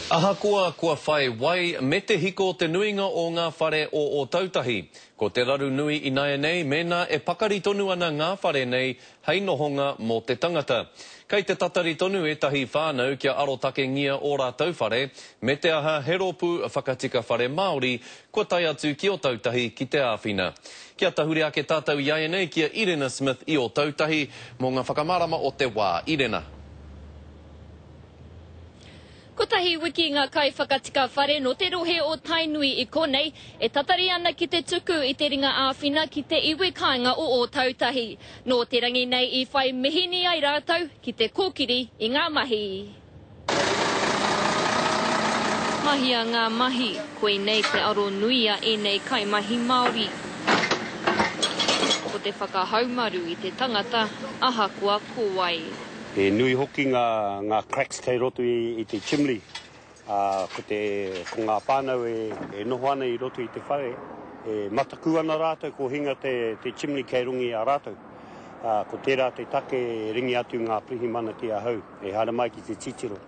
Ahakoa kua whai wai me te hiko te nuinga o ngā whare o tautahi. Ko te raru nui I naia nei, mena e pakari tonu ana ngā whare nei hei nohonga mō te tangata. Kei te tatari tonu etahi whānau kia arotake ngia o rātou whare, me te aha heropu whakatika whare Māori, kua tai atu ki o tautahi ki te āwhina. Kia tahuri ake tātou iaia nei kia Irena Smith I o tautahi, mō ngā whakamārama o te wā. Irena. Ko tahi wiki ngā kai whakatika whare no te rohe o Tainui I konei, e tatari ana ki te tuku I te ringa āwhina ki te iwi kāinga o tautahi. No te rangi nei I whai mihini ai rātou ki te kōkiri I ngā mahi. Mahi a ngā mahi, koe nei te aro nuia e nei kai mahi Māori. Ko te whakahaumaru I te tangata, ahakoa kōwai. E nui hoki ngā cracks kei roto I te chimney. Ko ngā whānau e noho ana I roto I te whare. E mataku ana rātou ko hinga te chimney kei rungi a rātou. Ko tērā te take ringi atu ngā prihi mana ki a hau. E hara mai ki te titiro.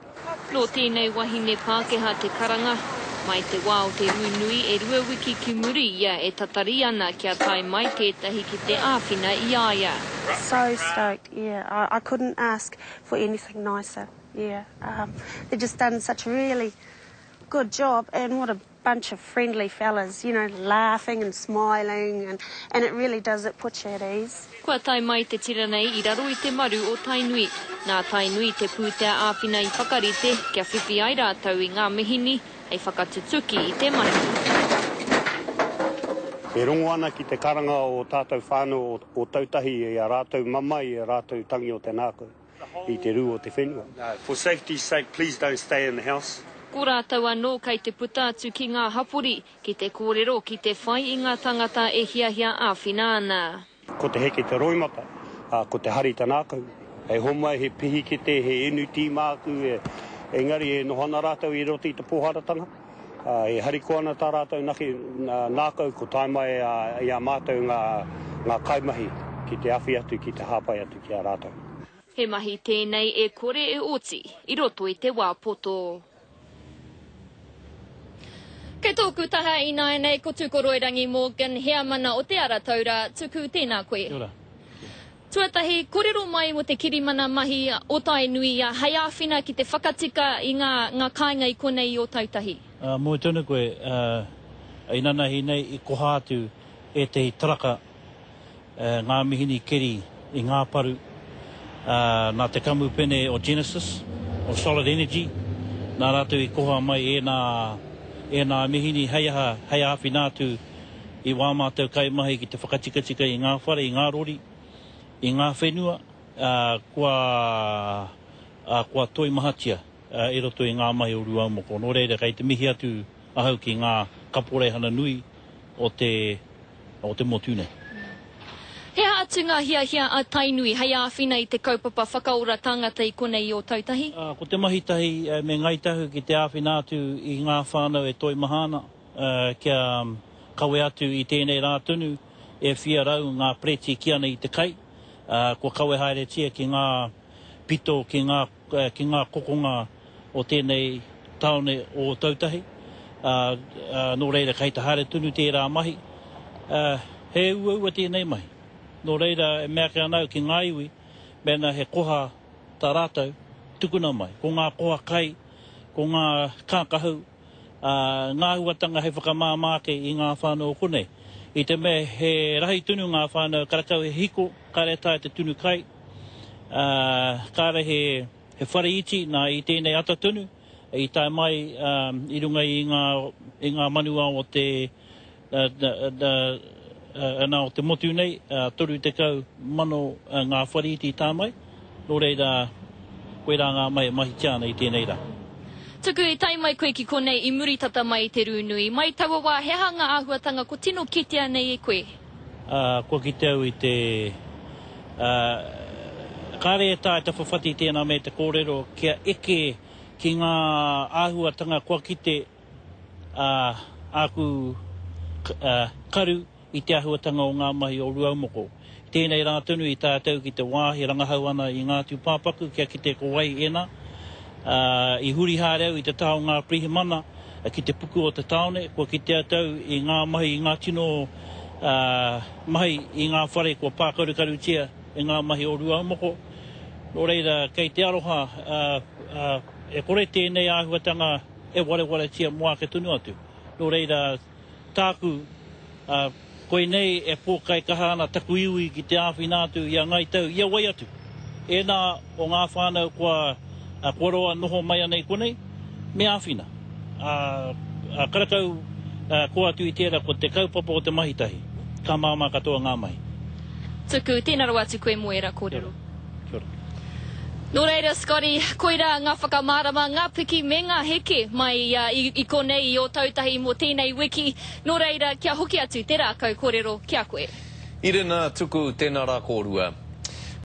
No tēnei wahine Pākehā te karanga. Mai te wā o te runui e rua wiki ki muri ia e tatari ana kia tai mai tētahi ki te āwhina I aia. So stoked, yeah. I couldn't ask for anything nicer, yeah. They've just done such a really good job and what a bunch of friendly fellas, you know, laughing and smiling and it really does, it puts you at ease. Kua tai mai te tira nei I raro I te maru o Tainui. Nā Tainui te pūtea āwhina I whakarite kia whiwhi ai rātou I ngā mihini ei whakatutuki I te mahi. E rongo ana ki te karanga o tātou whānau o tautahi e a rātou mama I a rātou tangi o te nākau I te rū o te whenua. For safety's sake, please don't stay in the house. Ko rātou anō kei te puta atu ki ngā hapori, ki te kōrero ki te whai I ngā tangata e hiahia āwhina ana. Ko te heke te roimata, ko te hari ta nākau. E homai he pihi ki te he inu tī māku, engari e nohana rātou I roti I te pōharatanga. E hari ko ana tā rātou nākau ko tai mai I a mātou ngā kaimahi ki te awhi atu ki te hāpai atu ki a rātou. He mahi tēnei e kore e oti I roto I te wā poto. Kei tōku taha I nai nei ko Tukuroirangi Morgan, hea mana o te ara taura, tuku tēnā koe. Kia ora. Tuatahi, kōrero mai mo te kirimana mahi o Tainui a hei āwhina ki te whakatika I ngā kāinga I konei o tautahi. Mō tonu koe, inana hi nei I kohātu e te taraka ngā mihini keri I ngā paru. Nā te kamupene o Genesis, o Solid Energy, nā rātou I koha mai e nā mihini hei āwhina atu I wā mātou kaimahi ki te whakatikatika I ngā whare, I ngā rori, I ngā whenua, kua toi mahatia I roto I ngā mahi o Ruaumoko. Nō reira kei te mihi atu ahau ki ngā kapore hana nui o te motune. Hea atu ngā hiahia a Tainui, hei āwhina I te kaupapa whakaora tangata I konei o tautahi? Ko te mahi tahi me ngaitahu ki te āwhina atu I ngā whānau e toi mahana, kia kawe atu I tēnei rā tunu, e whia rau ngā preti ki ana I te kai, ko kawe haere tia ki ngā pito, ki ngā kokonga o tēnei taone o tautahi. Nō reira kei te haere tunu tērā mahi, he ua tēnei mahi. Nō reira e mea kia nau ki ngā iwi, mena he koha tā rātou tukuna mai. Ko ngā koha kai, ko ngā kākahau, ngā huatanga he whakamāmāke I ngā whānau konei. I te mea he rahi tunu ngā whānau karakau he hiko, kare tai te tunu kai, kare he whare iti nā I tēnei ata tunu, I tai mai I runga I ngā manua o te ana o te motu nei, toru te kau mano ngā whare iti tā mai, nō reira koe rā ngā mai mahi tiana I tēnei rā. Tuku I tai mai koe ki konei I muri tata mai te rūnui. Mai taua wā he hanga āhuatanga ko tino kitea nei e koe? Ko ki tau I te... Kāre e tā te whawhati tēnā me te kōrero kia eke ki ngā āhuatanga kua ki te āku karu I te āhuatanga o ngā mahi o Ruaumoko. Tēnei rā tunu I tātou ki te wā he rangahau ana I ngā tūpāpaku kia ki te kowai ena. I huri hāreu I te tau ngā prihimana, ki te puku o te taone, ko ki te atau I ngā mahi, I ngā tino mahi I ngā whare kua pākarukarutia, I ngā mahi o rua moko. Nō reira, kei te aroha, e kore tēnei āhuatanga e ware tia moa ke tunu atu. Nō reira, tāku, koe nei e pōkai kaha ana taku iwi ki te āwhinātu I a ngai tau, ia wai atu. E nā o ngā whānau kua roa noho mai anei konei, me āwhina. Karakau ko atu I tērā ko te kaupapa o te mahitahi. Ka māma katoa ngā mahi. Tuku, tēnā ro atu koe moera kōrero. Kia ora. Nō reira, Scotty, koira ngā whakamārama, ngā piki me ngā heke mai I konei I o tautahi mō tēnei wiki. Nō reira, kia hoki atu te rākau kōrero, kia koe. Irina tuku tēnā rā kōrua.